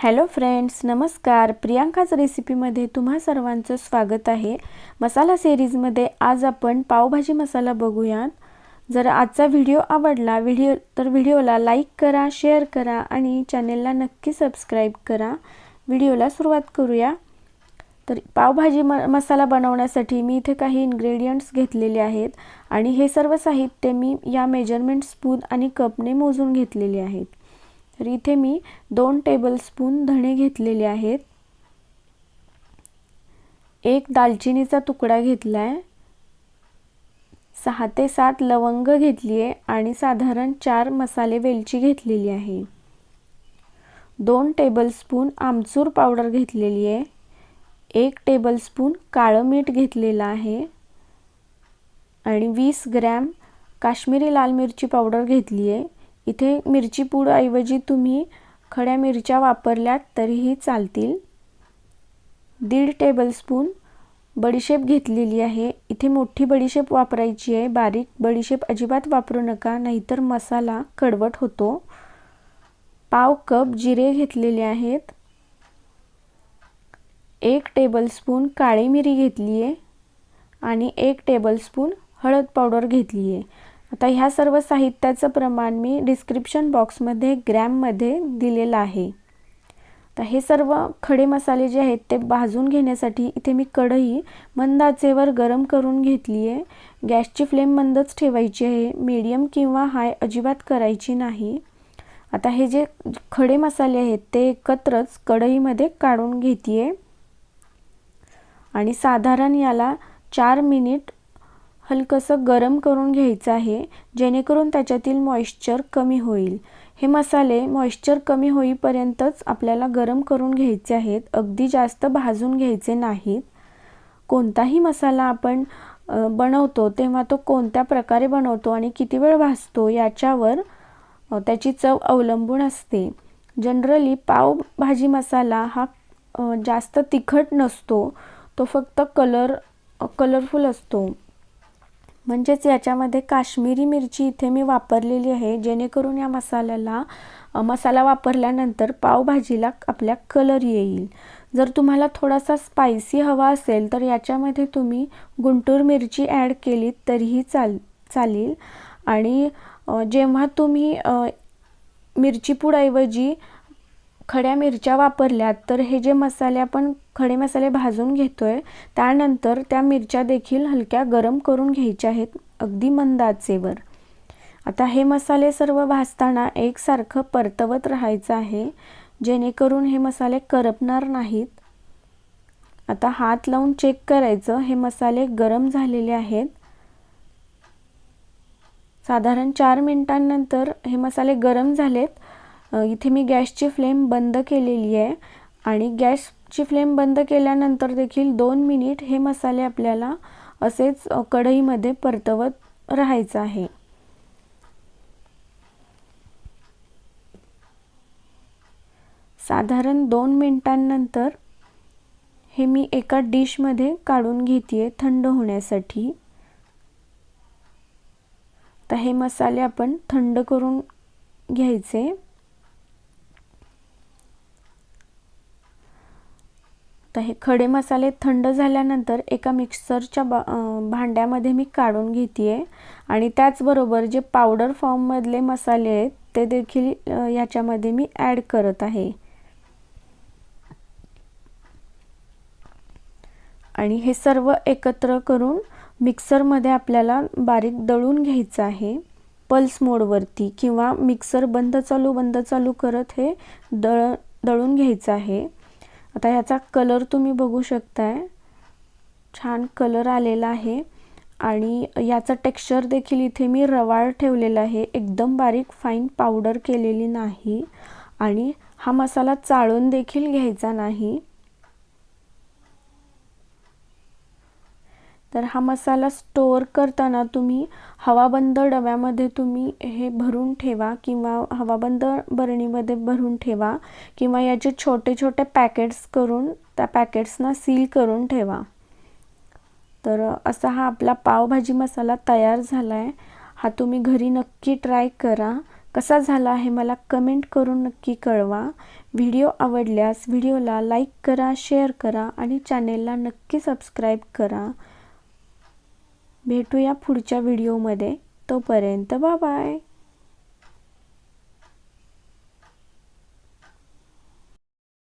Hello friends, नमस्कार. प्रियांकाच रेसिपीमध्ये तुम्हा सर्वांचं स्वागत आहे. मसाला सिरीजमध्ये आज आपण पावभाजी मसाला बघूयात. जर आजचा व्हिडिओ आवडला तर व्हिडिओला लाईक करा, शेअर करा आणि चॅनेलला नक्की सबस्क्राईब करा. व्हिडिओला सुरुवात करूया. तर पावभाजी मसाला बनवण्यासाठी मी इथे काही इन्ग्रेडियंट्स घेतलेले आहेत आणि हे सर्व साहित्य मी या मेजरमेंट स्पून आणि कपने मोजून घेतलेले आहेत. तर इथे मी 2 टेबलस्पून धणे घेतलेले आहेत, 1 दालचिनीचा तुकडा घेतलाय, 6 ते 7 लवंग घेतली आहे आणि साधारण 4 मसाले वेलची घेतलेली आहे. 2 टेबलस्पून आमचूर पावडर घेतलेली आहे, 1 टेबलस्पून काळं मीठ घेतलेलं आहे आणि 20 ग्रॅम काश्मीरी लाल मिरची पावडर घेतली आहे. इथे मिरची पूड ऐवजी तुम्ही खड्या मिरच्या वापरल्यात तरीही चालतील. 1.5 टेबलस्पून बडीशेप घेतलेली आहे. इथे मोठी बडीशेप वापरायची आहे, बारीक बडीशेप अजिबात वापरू नका, नाहीतर मसाला कडवट होतो. पाव कप जिरे घेतलेले आहेत. 1 टेबलस्पून काळी मिरी घेतली आहे आणि 1 टेबलस्पून हळद पावडर घेतली आहे. आता ह्या सर्व साहित्याचं प्रमाण मी डिस्क्रिप्शन बॉक्समध्ये ग्रॅममध्ये दिलेलं आहे. तर हे सर्व खडे मसाले जे आहेत ते भाजून घेण्यासाठी इथे मी कढई मंद आचेवर गरम करून घेतली आहे. गॅसची फ्लेम मंदच ठेवायची आहे, मीडियम किंवा हाय अजिबात करायची नाही. आता हे जे खडे मसाले आहेत ते एकत्रच कढईमध्ये काढून घेते आणि साधारण याला 4 मिनिट हलकसं गरम करून घ्यायचं आहे, जेणेकरून त्याच्यातील मॉइश्चर कमी होईल. हे मसाले मॉइश्चर कमी होईपर्यंतच आपल्याला गरम करून घ्यायचे आहेत, अगदी जास्त भाजून घ्यायचे नाहीत. कोणताही मसाला आपण बनवतो तेव्हा तो कोणत्या प्रकारे बनवतो आणि किती वेळ भाजतो याच्यावर त्याची चव अवलंबून असते. जनरली पावभाजी मसाला हा जास्त तिखट नसतो, तो फक्त कलरफुल असतो. म्हणजेच याच्यामध्ये काश्मीरी मिरची इथे मी वापरलेली आहे, जेणेकरून या मसाला वापरल्यानंतर पावभाजीला आपल्या कलर येईल. जर तुम्हाला थोडासा स्पायसी हवा असेल तर याच्यामध्ये तुम्ही गुंटूर मिरची ॲड केलीत तरीही चालेल. आणि जेव्हा तुम्ही मिरची पूडऐवजी खड्या मिरच्या वापरल्यात तर हे जे मसाले आपण खडे मसाले भाजून घेतोय त्यानंतर त्या मिरच्या देखील हलक्या गरम करून घ्यायच्या आहेत, अगदी मंद आचेवर. आता हे मसाले सर्व भाजताना एकसारखं परतवत राहायचं आहे, जेणेकरून हे मसाले करपणार नाहीत. आता हात लावून चेक करायचं, हे मसाले गरम झालेले आहेत. साधारण 4 मिनिटांनंतर हे मसाले गरम झालेत. इथे मी गॅसची फ्लेम बंद केलेली आहे आणि गॅसची फ्लेम बंद केल्यानंतर देखील 2 मिनिट हे मसाले आपल्याला असेच कढईमध्ये परतवत राहायचं आहे. साधारण 2 मिनिटांनंतर हे मी एका डिशमध्ये काढून घेते थंड होण्यासाठी. तर हे मसाले आपण थंड करून घ्यायचे. तर हे खडे मसाले थंड झाल्यानंतर एका मिक्सरच्या भांड्यामध्ये मी काढून घेते आणि त्याचबरोबर जे पावडर फॉर्ममधले मसाले आहेत ते देखील याच्यामध्ये मी ॲड करत आहे. आणि हे सर्व एकत्र करून मिक्सरमध्ये आपल्याला बारीक दळून घ्यायचं आहे, पल्स मोडवरती किंवा मिक्सर बंद चालू करत हे दळून घ्यायचं आहे. आता याचा कलर तुम्ही बघू शकताय, छान कलर आलेला आहे आणि याचा टेक्स्चर देखील इथे मी रवाळ ठेवलेला आहे, एकदम बारीक फाईन पावडर केलेली नाही. आणि हा मसाला चाळून देखील घ्यायचा नाही. तर हा मसाला स्टोअर करताना तुम्ही हवाबंद डब्यामध्ये तुम्ही हे भरून ठेवा किंवा हवाबंद बरणीमध्ये भरून ठेवा किंवा याचे छोटे छोटे पॅकेट्स करून त्या पॅकेट्सना सील करून ठेवा. तर असा हा आपला पावभाजी मसाला तयार झाला आहे. हा तुम्ही घरी नक्की ट्राय करा. कसा झाला हे मला कमेंट करून नक्की कळवा। व्हिडिओ आवडल्यास व्हिडिओला लाईक करा, शेअर करा आणि चॅनेलला नक्की सबस्क्राईब करा। भेटूया पुढच्या व्हिडिओमध्ये, तोपर्यंत बाय बाय।